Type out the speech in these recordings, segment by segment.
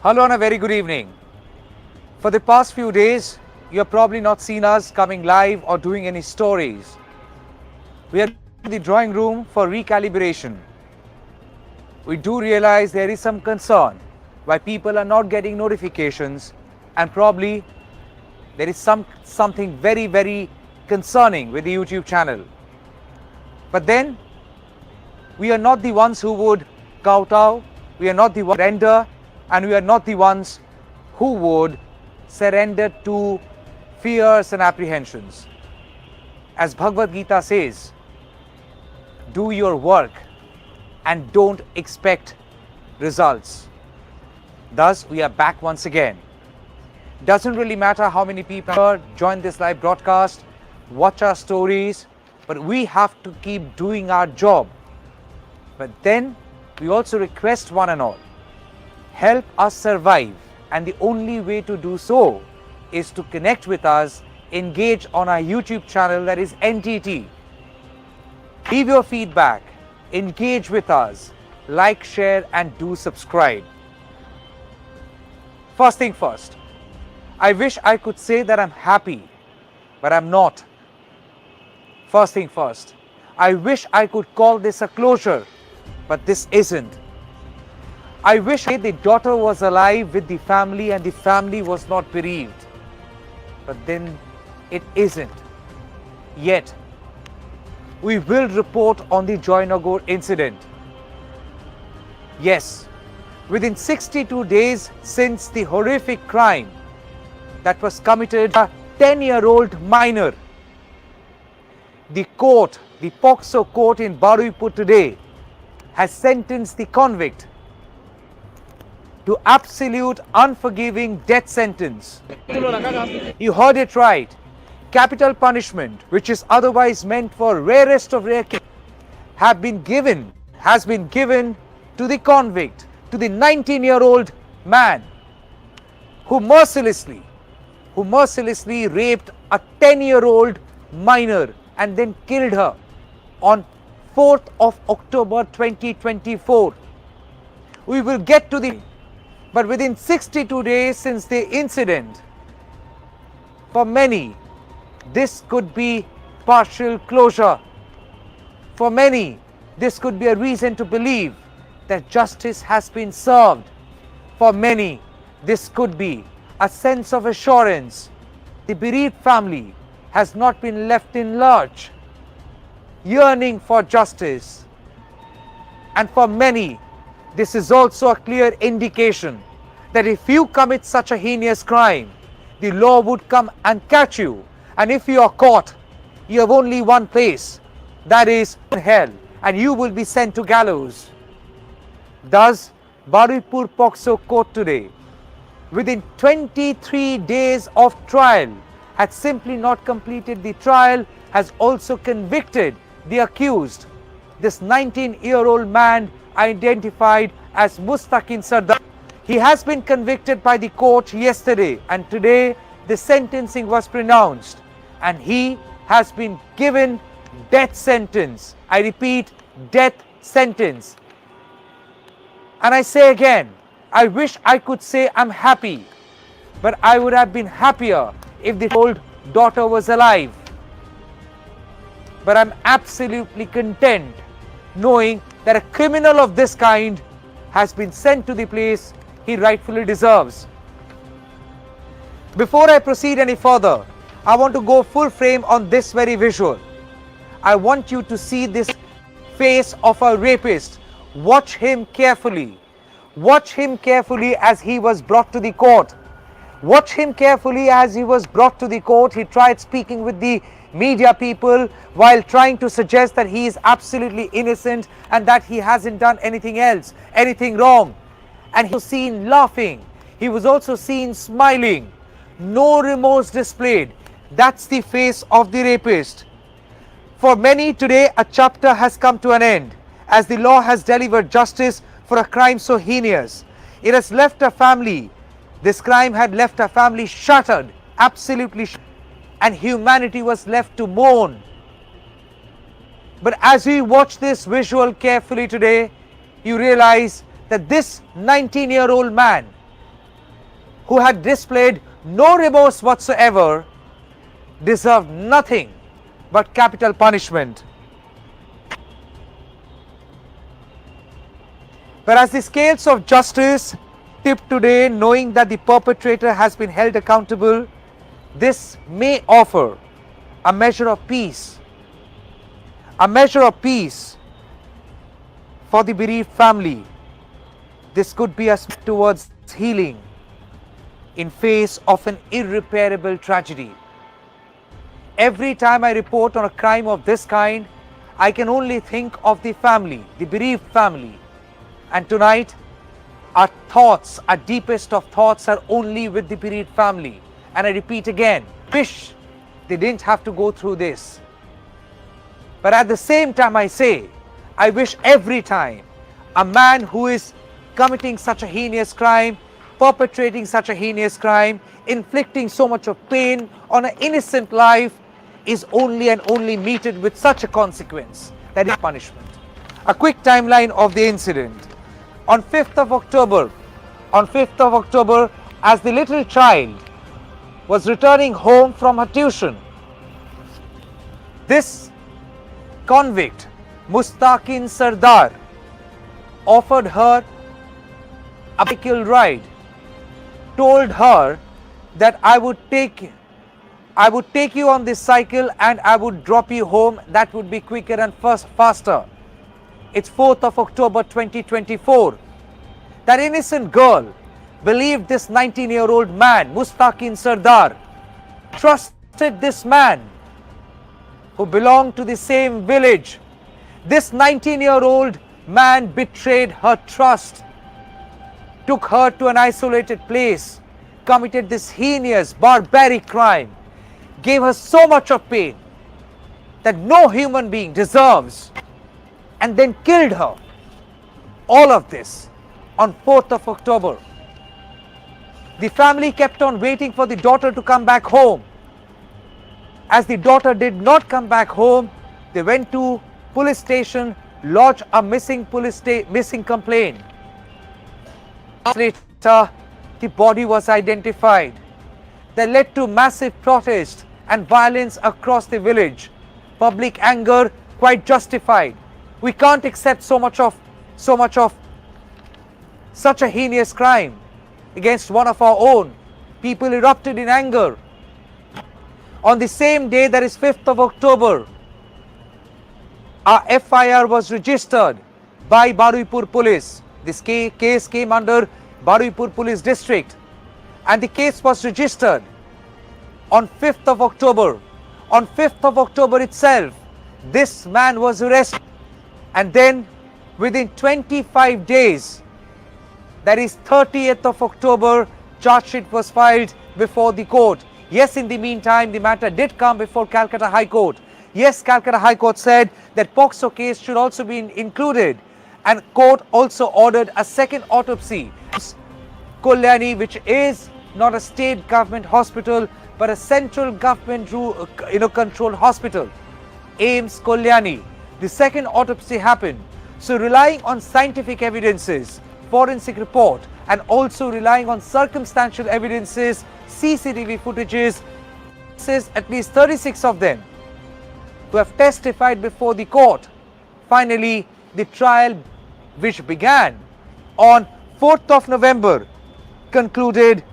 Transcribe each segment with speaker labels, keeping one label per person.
Speaker 1: Hello and a very good evening. For the past few days, you have probably not seen us coming live or doing any stories. We are in the drawing room for recalibration. We do realize there is some concern why people are not getting notifications, and probably there is something very concerning with the YouTube channel. But then, we are not the ones who would kowtow, we are not the ones who surrender, and we are not the ones who would surrender to fears and apprehensions. As Bhagavad Gita says, do your work and don't expect results. Thus, we are back once again. Doesn't really matter how many people join this live broadcast, watch our stories, but we have to keep doing our job. But then, we also request one and all, help us survive, and the only way to do so is to connect with us, engage on our YouTube channel, that is NTT. Leave your feedback, engage with us, like, share and do subscribe. First thing first, I wish I could say that I'm happy, but I'm not. First thing first, I wish I could call this a closure, but this isn't. I wish the daughter was alive with the family and the family was not bereaved. But then it isn't. Yet, we will report on the Joynagar incident. Yes, within 62 days since the horrific crime that was committed by a 10-year-old minor, the court, the POCSO court in Baruipur today, has sentenced the convict to absolute unforgiving death sentence. You heard it right. Capital punishment, which is otherwise meant for rarest of rare cases, has been given to the convict, to the 19-year-old man who mercilessly raped a 10-year-old minor and then killed her on 4th of October 2024. We will get to the... But within 62 days since the incident, for many, this could be partial closure. For many, this could be a reason to believe that justice has been served. For many, this could be a sense of assurance. The bereaved family has not been left in lurch, yearning for justice. And for many, this is also a clear indication that if you commit such a heinous crime, the law would come and catch you. And if you are caught, you have only one place, that is hell, and you will be sent to gallows. Thus, Baruipur POCSO court today, within 23 days of trial, had simply not completed the trial, has also convicted the accused, this 19-year-old man identified as Mustakin Sardar. He has been convicted by the court yesterday, and today the sentencing was pronounced, and he has been given death sentence. I repeat, death sentence. And I say again, I wish I could say I'm happy, but I would have been happier if the old daughter was alive. But I'm absolutely content knowing that a criminal of this kind has been sent to the place he rightfully deserves. Before I proceed any further, I want to go full frame on this very visual. I want you to see this face of a rapist. Watch him carefully. Watch him carefully as he was brought to the court. Watch him carefully as he was brought to the court. He tried speaking with the media people while trying to suggest that he is absolutely innocent and that he hasn't done anything else, anything wrong. And he was seen laughing. He was also seen smiling. No remorse displayed. That's the face of the rapist. For many today, a chapter has come to an end as the law has delivered justice for a crime so heinous. It has left a family. This crime had left a family shattered, absolutely shattered, and humanity was left to mourn. But as we watch this visual carefully today, you realize that this 19-year-old man who had displayed no remorse whatsoever, deserved nothing but capital punishment. Whereas the scales of justice tip today, knowing that the perpetrator has been held accountable, this may offer a measure of peace, for the bereaved family. This could be a step towards healing in face of an irreparable tragedy. Every time I report on a crime of this kind, I can only think of the family, the bereaved family. And tonight, our thoughts, our deepest of thoughts are only with the bereaved family. And I repeat again, wish they didn't have to go through this. But at the same time I say, I wish every time a man who is committing such a heinous crime, perpetrating such a heinous crime, inflicting so much of pain on an innocent life, is only and only meted with such a consequence, that is punishment. A quick timeline of the incident. On 5th of October, as the little child was returning home from her tuition, this convict, Mustakin Sardar, offered her a bicycle ride, told her that I would take you on this cycle and I would drop you home. That would be quicker and faster. It's 4th of October 2024. That innocent girl believed this 19-year-old man, Mustakin Sardar, trusted this man who belonged to the same village. This 19-year-old man betrayed her trust, took her to an isolated place, committed this heinous, barbaric crime, gave her so much of pain that no human being deserves, and then killed her. All of this on 4th of October. The family kept on waiting for the daughter to come back home. As the daughter did not come back home, they went to police station, lodged a missing complaint. Later, the body was identified. That led to massive protest and violence across the village. Public anger quite justified. We can't accept so much of such a heinous crime against one of our own. People erupted in anger. On the same day, that is 5th of October, a FIR was registered by Baruipur police. This case came under Baruipur police district, and the case was registered on 5th of October. On 5th of October itself, this man was arrested, and then within 25 days, that is 30th of October, charge sheet was filed before the court. Yes, in the meantime, the matter did come before Calcutta High Court. Yes, Calcutta High Court said that POCSO case should also be included, and court also ordered a second autopsy. Kalyani, which is not a state government hospital but a central government controlled hospital, AIIMS Kalyani, the second autopsy happened. So relying on scientific evidences, forensic report, and also relying on circumstantial evidences, CCTV footages, at least 36 of them who have testified before the court. Finally, the trial, which began on 4th of November, concluded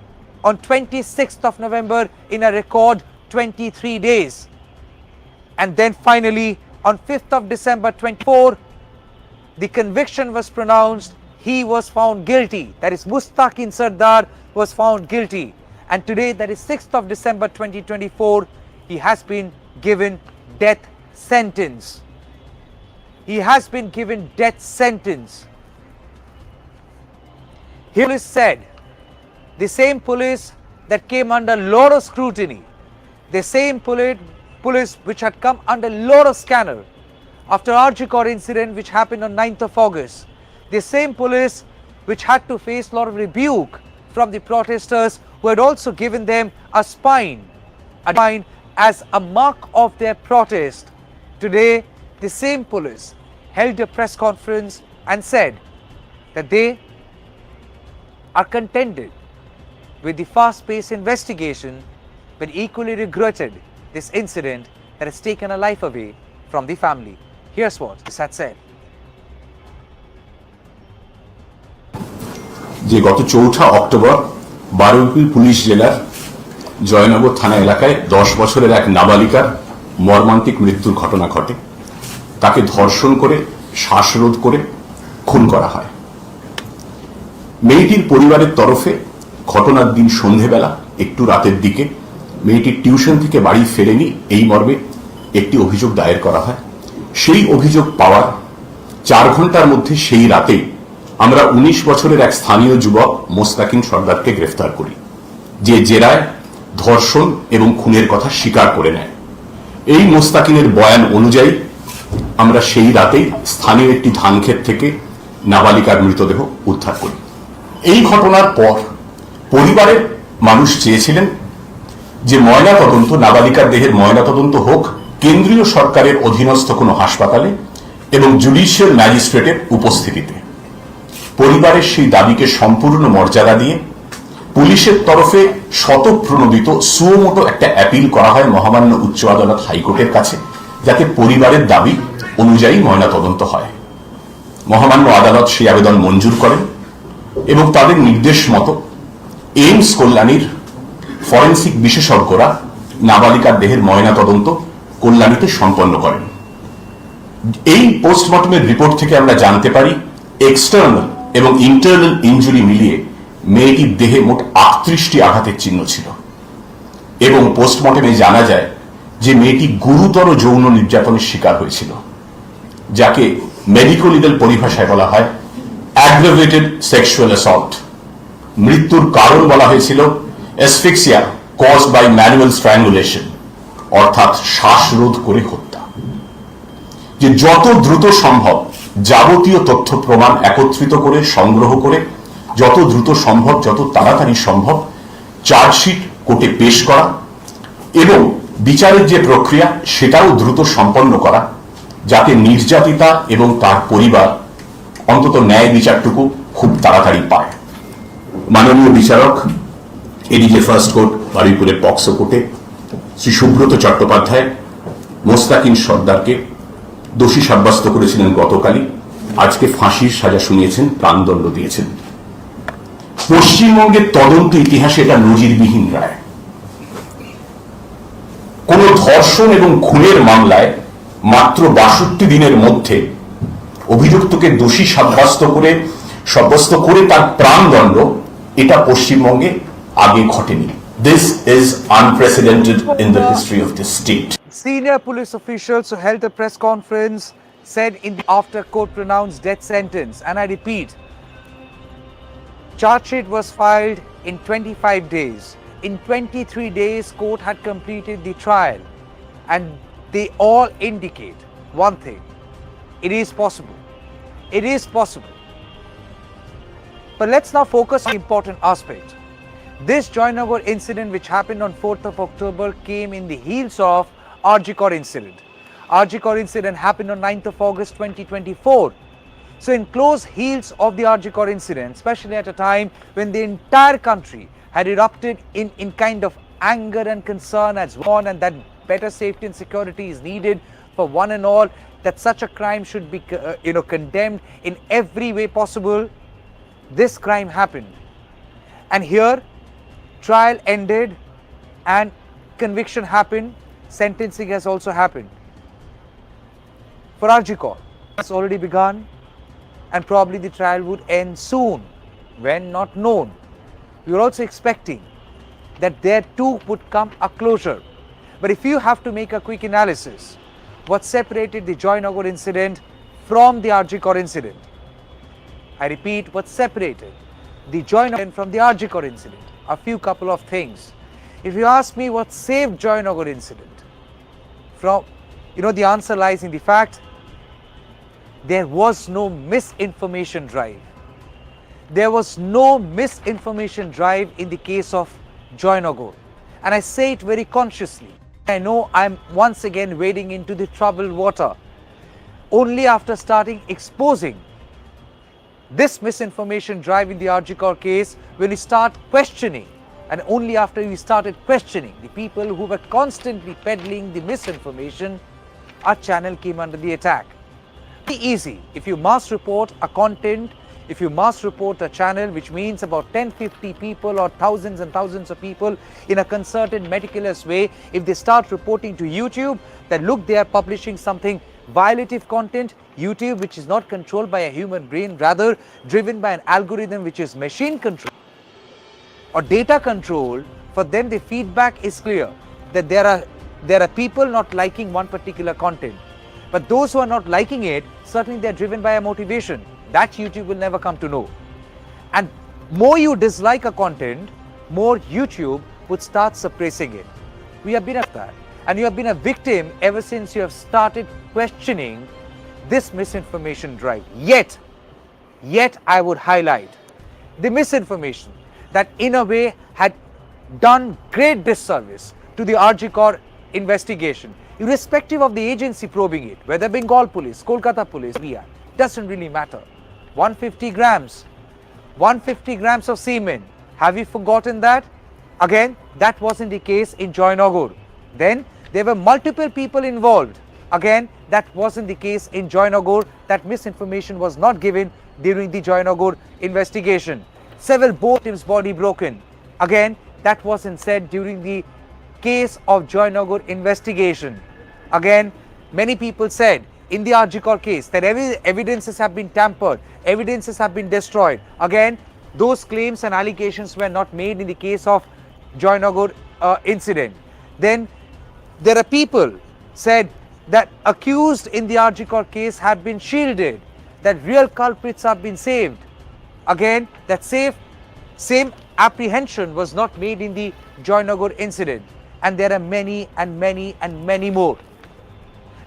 Speaker 1: on 26th of November in a record 23 days. And then finally, on 5th of December 24, the conviction was pronounced. He was found guilty. That is, Mustakin Sardar was found guilty. And today, that is 6th of December 2024, he has been given death sentence. He has been given death sentence. Here is said, the same police that came under lot of scrutiny, the same police which had come under lot of scandal after Arjikor incident which happened on 9th of August, the same police which had to face a lot of rebuke from the protesters who had also given them a spine as a mark of their protest. Today, the same police held a press conference and said that they are contented with the fast-paced investigation, but equally regretted this incident that has taken a life away from the family. Here's what this had said.
Speaker 2: যে গত 4 October Baruipur police জেলার জয়নগর থানা এলাকায় 10 বছরের এক নাবালিকার মর্মান্তিক মৃত্যুর ঘটনা ঘটে। তাকে ধর্ষণ করে শ্বাসরোধ করে খুন করা হয়। মেয়েটির পরিবারের তরফে ঘটনার দিন সন্ধেবেলা একটু রাতের দিকে মেয়েটির টিউশন থেকে বাড়ি ফেরেনি এই মর্মে একটি অভিযোগ দায়ের করা হয়। সেই অভিযোগ পাওয়ার 4 ঘন্টার মধ্যে সেই রাতে আমরা 19 বছরের এক স্থানীয় যুবক মুস্তাকিন সর্দারকে গ্রেফতার করি, যে জেরায় ধর্ষণ এবং খুনের কথা স্বীকার করে নেয়। এই মুস্তাকিনের বয়ান অনুযায়ী আমরা সেই রাতেই স্থানীয় একটি ধানক্ষেত থেকে নাবালিকার মৃতদেহ উদ্ধার করি। এই ঘটনার পর পরিবারের মানুষ চেয়েছিলেন যে ময়নাতদন্ত, নাবালিকার দেহের ময়নাতদন্ত হোক কেন্দ্রীয় সরকারের অধীনস্থ কোনো হাসপাতালে এবং জুডিশিয়াল ম্যাজিস্ট্রেটের উপস্থিতিতে। পরিবারের সেই দাবিকে সম্পূর্ণ মর্যাদা দিয়ে পুলিশের তরফে শতপ্রণোদিত সুমোটো একটা অ্যাপিল করা হয় মহামান্য উচ্চ আদালত হাইকোর্টের কাছে, যাতে পরিবারের দাবি অনুযায়ী ময়নাতদন্ত হয়। মহামান্য আদালত সেই আবেদন মঞ্জুর করেন এবং তাদের নির্দেশ মতো এইমস কল্যাণীর ফরেন্সিক বিশেষজ্ঞরা নাবালিকার দেহের ময়নাতদন্ত কল্যাণীতে সম্পন্ন করেন। এই পোস্টমর্টমের রিপোর্ট থেকে আমরা জানতে পারি এক্সটার্নাল এবং ইন্টারনাল ইনজুরি মিলিয়ে মেয়েটির দেহে মোট 38টি আঘাতের চিহ্ন ছিল এবং পোস্টমর্টমে জানা যায় যে মেয়েটি গুরুতর যৌন নির্যাতনের শিকার হয়েছিল, যাকে মেডিকো লিগ্যাল পরিভাষায় বলা হয় অ্যাগ্রাভেটেড সেক্সুয়াল অ্যাসল্ট। মৃত্যুর কারণ বলা হয়েছিল asphyxia caused by manual strangulation, অর্থাৎ শ্বাসরোধ করে হত্যা। যে যত দ্রুত সম্ভব যাবতীয় তথ্য প্রমাণ একত্রিত করে সংগ্রহ করে যত দ্রুত সম্ভব, যত তাড়াতাড়ি সম্ভব চার্জশিট কোর্টে পেশ করা এবং বিচারের যে প্রক্রিয়া সেটাও দ্রুত সম্পন্ন করা, যাতে নির্যাতিতা এবং তার পরিবার অন্তত ন্যায় বিচারটুকু খুব তাড়াতাড়ি পায়। মাননীয় বিচারক এডিজে ফার্স্ট কোর্ট বারুইপুরের পক্সো কোর্টে শ্রী সুব্রত চট্টোপাধ্যায় মুস্তাকিন সর্দারকে দোষী সাব্যস্ত করেছিলেন গতকালই। আজকে ফাঁসির সাজা শুনিয়েছেন, প্রাণদণ্ড দিয়েছেন। পশ্চিমবঙ্গের তদন্ত ইতিহাসে এটা নজিরবিহীন রায়। কোন ধর্ষণ এবং খুনের মামলায় মাত্র 62 দিনের মধ্যে অভিযুক্তকে দোষী সাব্যস্ত করে তার প্রাণদণ্ড, এটা পশ্চিমবঙ্গে আগে ঘটেনি। This is unprecedented in the history of this state.
Speaker 1: Senior police officials who held a press conference said in the after court pronounced death sentence, and I repeat, charge sheet was filed in 25 days. In 23 days, court had completed the trial, and they all indicate one thing: it is possible. It is possible. But let's now focus on the important aspect. This Joynagar incident, which happened on 4th of October, came in the heels of RG Court incident. RG Court incident happened on 9th of August 2024. So in close heels of the RG Court incident, especially at a time when the entire country had erupted in kind of anger and concern as one, and that better safety and security is needed for one and all, that such a crime should be condemned in every way possible, this crime happened. And here, trial ended and conviction happened, sentencing has also happened. For RG Court, it's already begun, and probably the trial would end soon, when not known. We were also expecting that there too would come a closure. But if you have to make a quick analysis, what separated the Joynagar incident from the RG Court incident? I repeat, what separated the Joynagar from the RG Court incident? A few couple of things. If you ask me what saved Joynagar incident from, the answer lies in the fact there was no misinformation drive. There was no misinformation drive in the case of Joynagar. And I say it very consciously. I know I'm once again wading into the troubled water. Only after starting exposing this misinformation drive in the RG Court case will we start questioning And only after we started questioning the people who were constantly peddling the misinformation, our channel came under the attack. Very easy. If you mass report a content, if you mass report a channel, which means about 10, 50 people or thousands and thousands of people in a concerted, meticulous way, if they start reporting to YouTube that look, they are publishing something violative content, YouTube, which is not controlled by a human brain, rather driven by an algorithm which is machine controlled or data control, for them the feedback is clear that there are people not liking one particular content. But those who are not liking it, certainly they are driven by a motivation that YouTube will never come to know. And more you dislike a content, more YouTube would start suppressing it. We have been at that. And you have been a victim ever since you have started questioning this misinformation drive. Yet I would highlight the misinformation that in a way had done great disservice to the RG investigation, irrespective of the agency probing it, whether Bengal police, Kolkata police, FBI, doesn't really matter. 150 grams of semen. Have you forgotten that? Again, that wasn't the case in Joynagar. Then there were multiple people involved. Again, that wasn't the case in Joynagar. That misinformation was not given during the Joynagar investigation. Several both teams' body broken. Again, that wasn't said during the case of Joynagar investigation. Again, many people said in the RG case that evidences have been tampered, evidences have been destroyed. Again, those claims and allegations were not made in the case of Joynagar incident. Then there are people said that accused in the RG case have been shielded, that real culprits have been saved. Again, that same apprehension was not made in the Joynagar incident. And there are many and many and many more.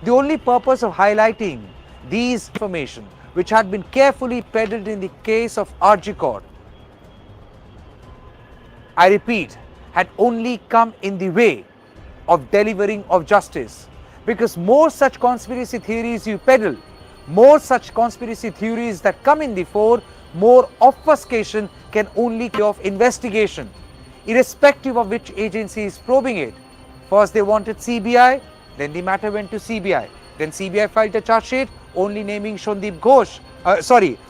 Speaker 1: The only purpose of highlighting these information, which had been carefully peddled in the case of RG, I repeat, had only come in the way of delivering of justice. Because more such conspiracy theories you peddle, more such conspiracy theories that come in the fore, more obfuscation can only come of investigation, irrespective of which agency is probing it. First they wanted CBI, then the matter went to CBI. Then CBI filed a charge sheet only naming Sandeep Ghosh,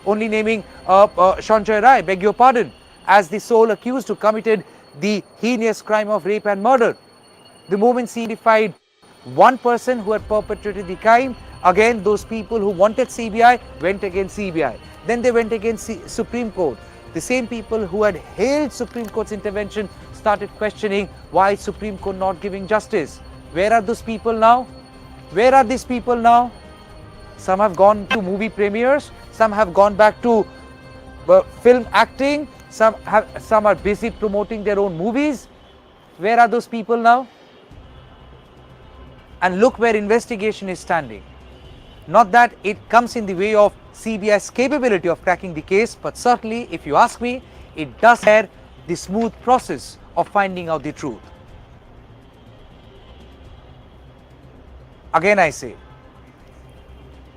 Speaker 1: only naming Sanjay Rai, beg your pardon, as the sole accused who committed the heinous crime of rape and murder. The moment CBI identified one person who had perpetrated the crime, again those people who wanted CBI went against CBI. Then they went against Supreme Court. The same people who had hailed Supreme Court's intervention started questioning why Supreme Court not giving justice. Where are those people now? Where are these people now? Some have gone to movie premieres, some have gone back to film acting, some are busy promoting their own movies. Where are those people now? And look where investigation is standing. Not that it comes in the way of CBI's capability of cracking the case, but certainly, if you ask me, it does have the smooth process of finding out the truth. Again I say,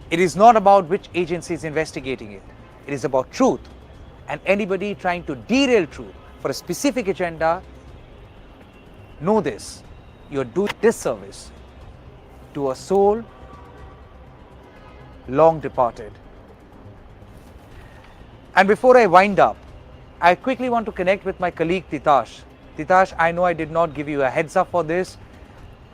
Speaker 1: it is not about which agency is investigating it. It is about truth. And anybody trying to derail truth for a specific agenda, know this, you are doing disservice to a soul long departed. And before I wind up, I quickly want to connect with my colleague Titash. Titash, I know I did not give you a heads up for this.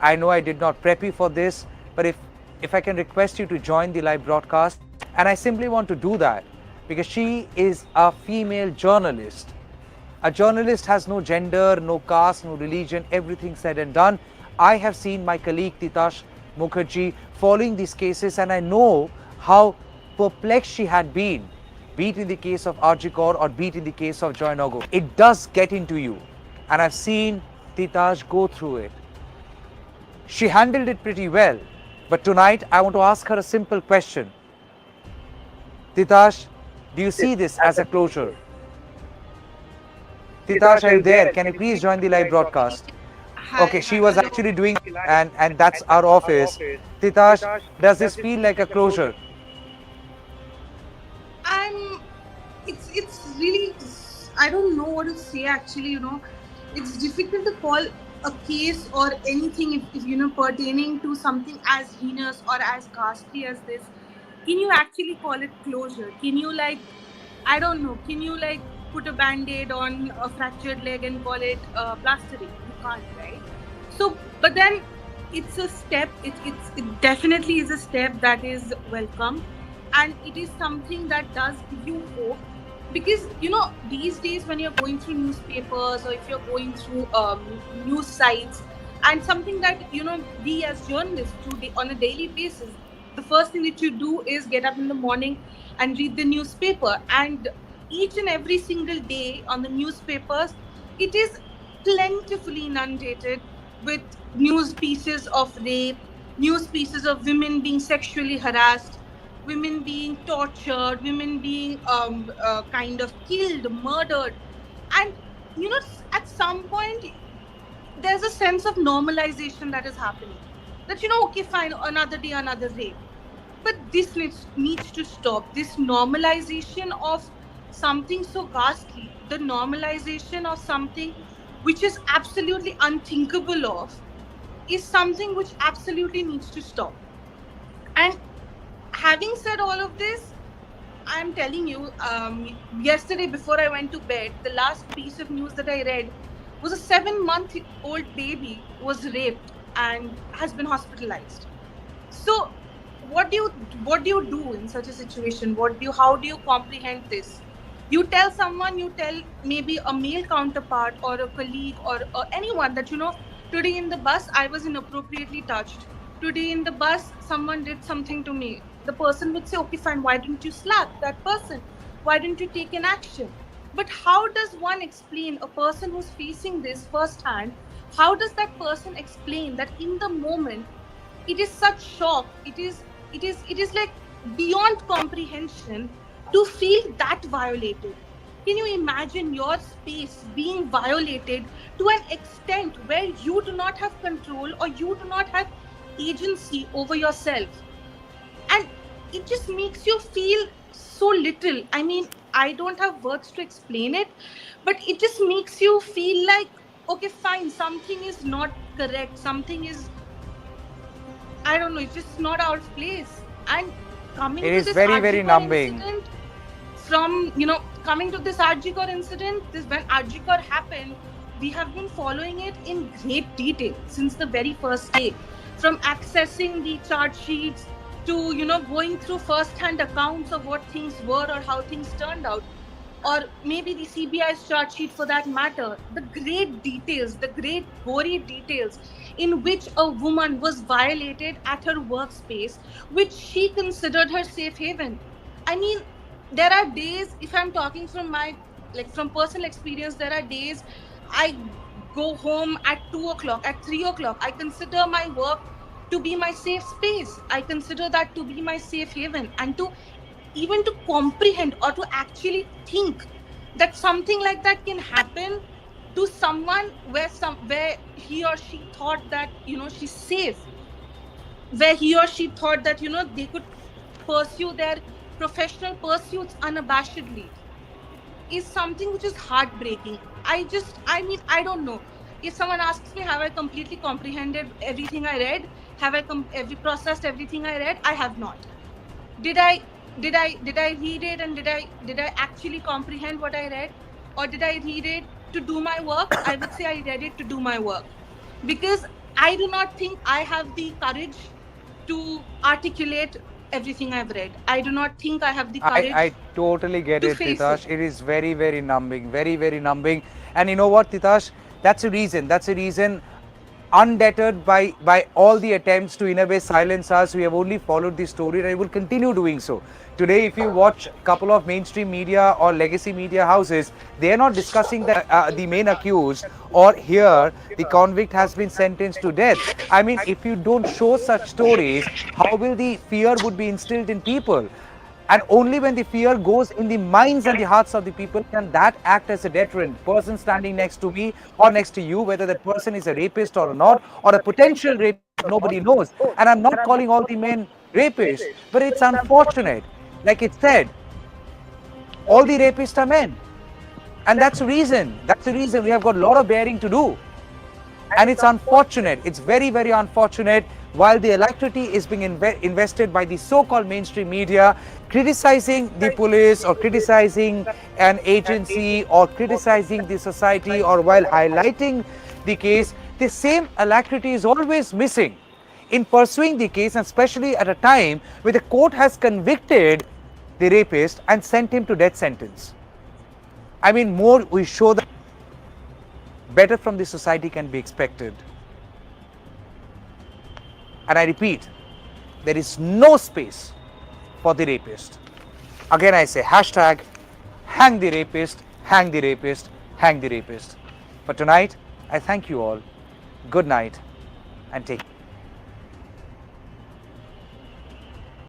Speaker 1: I know I did not prep you for this, but if I can request you to join the live broadcast, and I simply want to do that because she is a female journalist. A journalist has no gender, no caste, no religion, everything said and done. I have seen my colleague Titash Mukherjee following these cases, and I know how perplexed she had been, be it in the case of RG or be it in the case of Joynagar. It does get into you, and I've seen Titash go through it. She handled it pretty well, but tonight I want to ask her a simple question. Titash, do you see this as a closure? Titash, are you there? Can you please join the live broadcast? Okay, she was actually doing, and that's our office. Titash, does this feel like a closure?
Speaker 3: It's really, I don't know what to say actually, it's difficult to call a case or anything if pertaining to something as heinous or as ghastly as this. Can you actually call it closure? Can you, like, I don't know, can you, like, put a band-aid on a fractured leg and call it plastering? You can't, right? So, but then it's a step. It definitely is a step that is welcome, and it is something that does give you hope, because these days when you're going through newspapers, or if you're going through news sites, and something that we as journalists do on a daily basis, the first thing that you do is get up in the morning and read the newspaper. And each and every single day on the newspapers, it is plentifully inundated with news pieces of rape, news pieces of women being sexually harassed, women being tortured, women being kind of killed, murdered. And at some point, there's a sense of normalization that is happening. That, okay, fine, another day, another rape. But this needs to stop. This normalization of something so ghastly, the normalization of something which is absolutely unthinkable of, is something which absolutely needs to stop. And having said all of this, I'm telling you, yesterday before I went to bed, the last piece of news that I read was a 7-month-old baby was raped and has been hospitalized. So, what do you do in such a situation? How do you comprehend this? You tell someone, you tell maybe a male counterpart or a colleague, or anyone that today in the bus I was inappropriately touched. Today in the bus someone did something to me. The person would say, okay, fine, why didn't you slap that person? Why didn't you take an action? But how does one explain, a person who's facing this firsthand, how does that person explain that in the moment it is such shock, it is like beyond comprehension to feel that violated? Can you imagine your space being violated to an extent where you do not have control, or you do not have agency over yourself? And it just makes you feel so little. I mean, I don't have words to explain it, but it just makes you feel like, okay, fine, something is not correct, something is, I don't know, it's just not out of place. And
Speaker 1: It
Speaker 3: coming to
Speaker 1: is
Speaker 3: this
Speaker 1: very, very
Speaker 3: Arjikor
Speaker 1: numbing.
Speaker 3: incident, coming to this Arjikor incident, when Arjikor happened, we have been following it in great detail since the very first day. From accessing the charge sheets to, going through first-hand accounts of what things were or how things turned out, or maybe the CBI's chart sheet for that matter, the great details, the great gory details in which a woman was violated at her workspace, which she considered her safe haven. I mean, there are days, if I'm talking from my, like, from personal experience, there are days I go home at 2 o'clock, at 3 o'clock. I consider my work to be my safe space. I consider that to be my safe haven. And to even to comprehend or to actually think that something like that can happen to someone where he or she thought that she's safe, where he or she thought that they could pursue their professional pursuits unabashedly, is something which is heartbreaking. I mean, I don't know. If someone asks me, have I completely comprehended everything I read, have I processed everything I read? I have not. Did I read it, and did I actually comprehend what I read, or did I read it to do my work? I would say I read it to do my work, because I do not think I have the courage to articulate everything I've read. I do not think I have the courage
Speaker 1: I totally get
Speaker 3: to
Speaker 1: it,
Speaker 3: face it.
Speaker 1: Titash. It is very, very numbing, very, very numbing. And you know what, Titash? That's a reason. That's a reason. Undeterred by all the attempts to in a way silence us, we have only followed the story, and I will continue doing so. Today, if you watch a couple of mainstream media or legacy media houses, they are not discussing the main accused, or here the convict has been sentenced to death. I mean, if you don't show such stories, how will the fear would be instilled in people? And only when the fear goes in the minds and the hearts of the people can that act as a deterrent. Person standing next to me or next to you, whether that person is a rapist or not, or a potential rapist, nobody knows. And I'm not calling all the men rapists, but it's unfortunate. Like it said, all the rapists are men. And that's the reason we have got a lot of bearing to do. And it's unfortunate, it's very, very unfortunate, while the alacrity is being invested by the so-called mainstream media, criticizing the police or criticizing an agency or criticizing the society, or while highlighting the case, the same alacrity is always missing in pursuing the case, and especially at a time where the court has convicted the rapist and sent him to death sentence. I mean, more we show that better from the society can be expected. And I repeat, there is no space for the rapist. Again I say, hashtag hang the rapist, hang the rapist, hang the rapist. For tonight, I thank you all. Good night and take care.